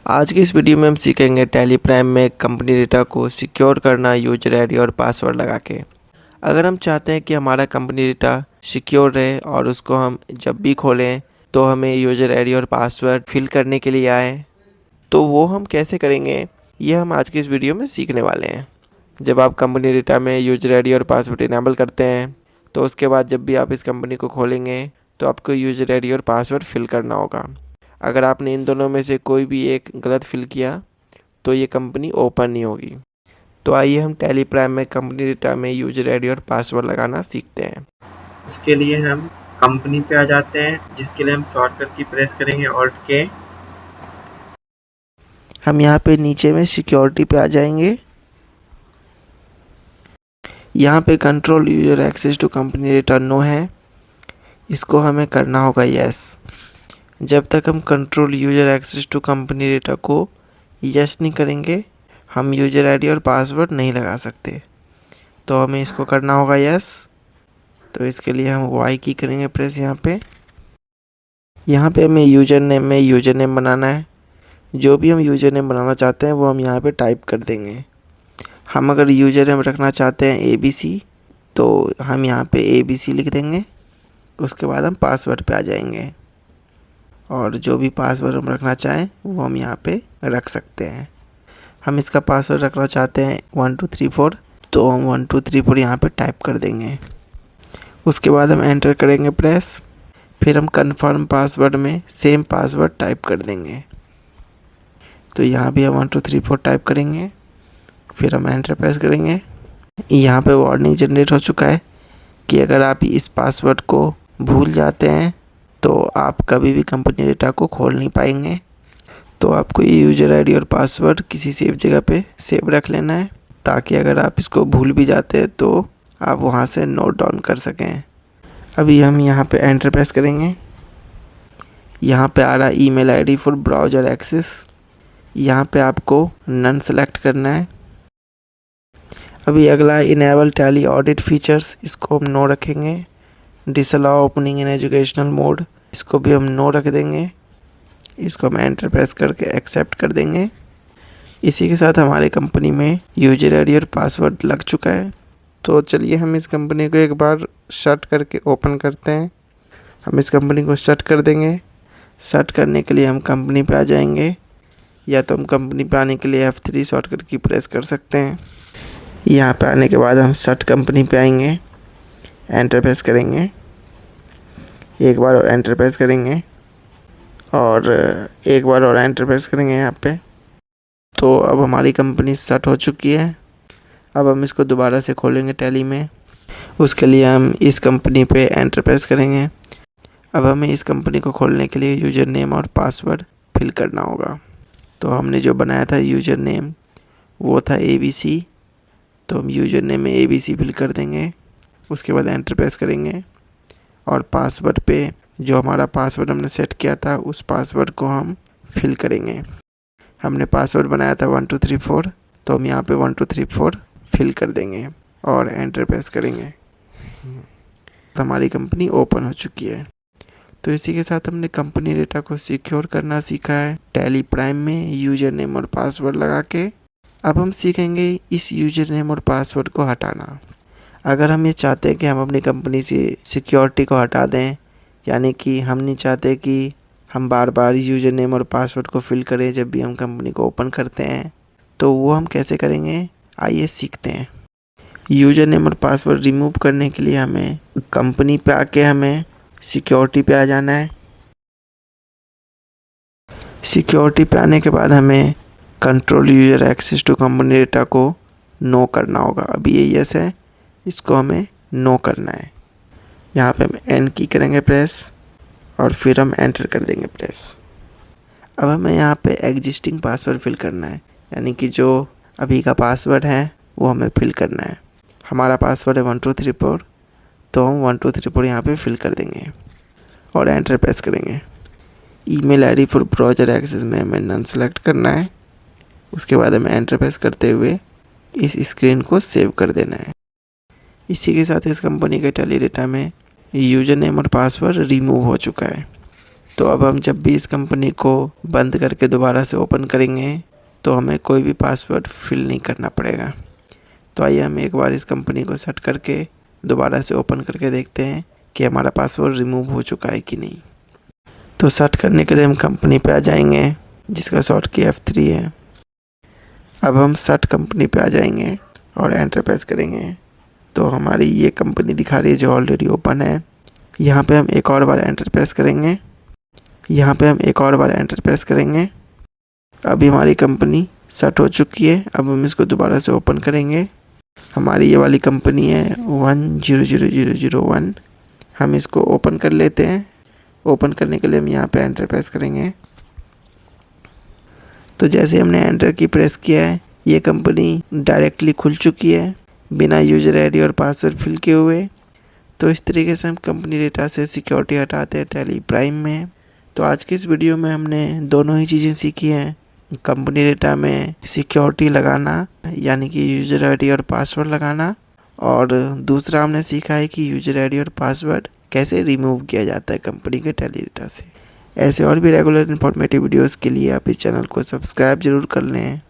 आज की इस वीडियो में हम सीखेंगे टैली प्राइम में कंपनी डेटा को सिक्योर करना यूजर आईडी और पासवर्ड लगा के। अगर हम चाहते हैं कि हमारा कंपनी डेटा सिक्योर रहे और उसको हम जब भी खोलें तो हमें यूजर आईडी और पासवर्ड फिल करने के लिए आए, तो वो हम कैसे करेंगे, ये हम आज की इस वीडियो में सीखने वाले हैं। जब आप कंपनी डेटा में यूजर आईडी और पासवर्ड इनेबल करते हैं तो उसके बाद जब भी आप इस कंपनी को खोलेंगे तो आपको यूजर आईडी और पासवर्ड फिल करना होगा। अगर आपने इन दोनों में से कोई भी एक गलत फिल किया तो ये कंपनी ओपन नहीं होगी। तो आइए हम टैली प्राइम में कंपनी डेटा में यूजर आईडी और पासवर्ड लगाना सीखते हैं। उसके लिए हम कंपनी पे आ जाते हैं, जिसके लिए हम शॉर्टकट की प्रेस करेंगे ऑल्ट के। हम यहाँ पे नीचे में सिक्योरिटी पे आ जाएंगे। यहाँ पे control user access to company data no है, इसको हमें करना होगा यस। जब तक हम control user access to company data को यस नहीं करेंगे हम यूजर आईडी और पासवर्ड नहीं लगा सकते, तो हमें इसको करना होगा यस। तो इसके लिए हम वाई की करेंगे प्रेस। यहाँ पे हमें यूजर नेम में यूजर नेम बनाना है। जो भी हम यूजर नेम बनाना चाहते हैं वो हम यहाँ पे टाइप कर देंगे। हम अगर यूजर नेम रखना चाहते हैं ABC तो हम यहाँ पे ABC लिख देंगे। उसके बाद हम पासवर्ड पे आ जाएंगे और जो भी पासवर्ड हम रखना चाहें वो हम यहाँ पे रख सकते हैं। हम इसका पासवर्ड रखना चाहते हैं 1234, तो हम 1234 यहाँ पे टाइप कर देंगे। उसके बाद हम एंटर करेंगे प्रेस। फिर हम कन्फर्म पासवर्ड में सेम पासवर्ड टाइप कर देंगे। तो यहाँ भी हम 1234 टाइप करेंगे, फिर हम एंटर प्रेस करेंगे। यहाँ पे वार्निंग जनरेट हो चुका है कि अगर आप इस पासवर्ड को भूल जाते हैं तो आप कभी भी कंपनी डेटा को खोल नहीं पाएंगे। तो आपको ये यूजर आईडी और पासवर्ड किसी सेफ जगह पे सेव रख लेना है, ताकि अगर आप इसको भूल भी जाते हैं तो आप वहाँ से नोट डाउन कर सकें। अभी हम यहाँ पे एंटर प्रेस करेंगे। यहाँ पे आ रहा है email ID for browser access, यहाँ पे आपको नन सेलेक्ट करना है। अभी अगला इनेबल टैली ऑडिट फीचर्स, इसको हम नो रखेंगे। Disallow opening in educational mode, इसको भी हम नो रख देंगे। इसको हम एंटर प्रेस करके एक्सेप्ट कर देंगे। इसी के साथ हमारे कंपनी में यूजर आईडी और पासवर्ड लग चुका है। तो चलिए हम इस कंपनी को एक बार शट करके ओपन करते हैं। हम इस कंपनी को शट कर देंगे। शट करने के लिए हम कंपनी पे आ जाएंगे, या तो हम कंपनी पे आने के लिए F3 शॉर्टकट की प्रेस कर सकते हैं। यहाँ पे आने के बाद हम शट कंपनी पे आएंगे, एंटर प्रेस करेंगे, एक बार और एंटर प्रेस करेंगे और एक बार और एंटर प्रेस करेंगे यहाँ पे। तो अब हमारी कंपनी शट हो चुकी है। अब हम इसको दोबारा से खोलेंगे टैली में। उसके लिए हम इस कंपनी पे एंटर प्रेस करेंगे। अब हमें इस कंपनी को खोलने के लिए यूज़र नेम और पासवर्ड फिल करना होगा। तो हमने जो बनाया था यूज़र नेम वो था ABC, तो हम यूज़र नेम में ABC फिल कर देंगे। उसके बाद एंटर प्रेस करेंगे और पासवर्ड पे जो हमारा पासवर्ड हमने सेट किया था उस पासवर्ड को हम फिल करेंगे। हमने पासवर्ड बनाया था 1234, तो हम यहाँ पे 1234 फिल कर देंगे और एंटर प्रेस करेंगे। तो हमारी कंपनी ओपन हो चुकी है। तो इसी के साथ हमने कंपनी डेटा को सिक्योर करना सीखा है टैली प्राइम में यूजर नेम और पासवर्ड लगा के। अब हम सीखेंगे इस यूजर नेम और पासवर्ड को हटाना। अगर हम ये चाहते हैं कि हम अपनी कंपनी से सिक्योरिटी को हटा दें, यानी कि हम नहीं चाहते कि हम बार बार यूजर नेम और पासवर्ड को फिल करें जब भी हम कंपनी को ओपन करते हैं, तो वो हम कैसे करेंगे आइए सीखते हैं। यूजर नेम और पासवर्ड रिमूव करने के लिए हमें कंपनी पे आके हमें सिक्योरिटी पे आ जाना है। सिक्योरिटी पे आने के बाद हमें control user access to company data को नो करना होगा। अभी ये यस है, इसको हमें नो करना है। यहाँ पे हम एन की करेंगे प्रेस और फिर हम एंटर कर देंगे प्रेस। अब हमें यहाँ पे एग्जिस्टिंग पासवर्ड फिल करना है, यानी कि जो अभी का पासवर्ड है वो हमें फिल करना है। हमारा पासवर्ड है 1234, तो हम 1234 यहाँ पे फिल कर देंगे और एंटर प्रेस करेंगे। Email ID for browser access में हमें नन सेलेक्ट करना है। उसके बाद हमें एंटर प्रेस करते हुए इस स्क्रीन को सेव कर देना है। इसी के साथ इस कंपनी के टैली डेटा में यूजर नेम और पासवर्ड रिमूव हो चुका है। तो अब हम जब भी इस कंपनी को बंद करके दोबारा से ओपन करेंगे तो हमें कोई भी पासवर्ड फिल नहीं करना पड़ेगा। तो आइए हम एक बार इस कंपनी को सेट करके दोबारा से ओपन करके देखते हैं कि हमारा पासवर्ड रिमूव हो चुका है कि नहीं। तो सेट करने के लिए हम कंपनी पे आ जाएंगे, जिसका शॉर्ट की F3 है। अब हम सेट कंपनी पे आ जाएंगे और एंटर प्रेस करेंगे तो हमारी ये कंपनी दिखा रही है जो ऑलरेडी ओपन है। यहाँ पे हम एक और बार एंटर प्रेस करेंगे, यहाँ पे हम एक और बार एंटर प्रेस करेंगे। अभी हमारी कंपनी सेट हो चुकी है। अब हम इसको दोबारा से ओपन करेंगे। हमारी ये वाली कंपनी है 100001। हम इसको ओपन कर लेते हैं। ओपन करने के लिए हम यहाँ पे एंटर प्रेस करेंगे। तो जैसे हमने एंटर की प्रेस किया है, ये कंपनी डायरेक्टली खुल चुकी है बिना यूजर आईडी और पासवर्ड फिल किए हुए। तो इस तरीके से हम कंपनी डेटा से सिक्योरिटी हटाते हैं टैली प्राइम में। तो आज की इस वीडियो में हमने दोनों ही चीज़ें सीखी हैं, कंपनी डेटा में सिक्योरिटी लगाना यानी कि यूजर आईडी और पासवर्ड लगाना, और दूसरा हमने सीखा है कि यूजर आईडी और पासवर्ड कैसे रिमूव किया जाता है कंपनी के टैली डेटा से। ऐसे और भी रेगुलर इन्फॉर्मेटिव वीडियोस के लिए आप इस चैनल को सब्सक्राइब जरूर कर लें।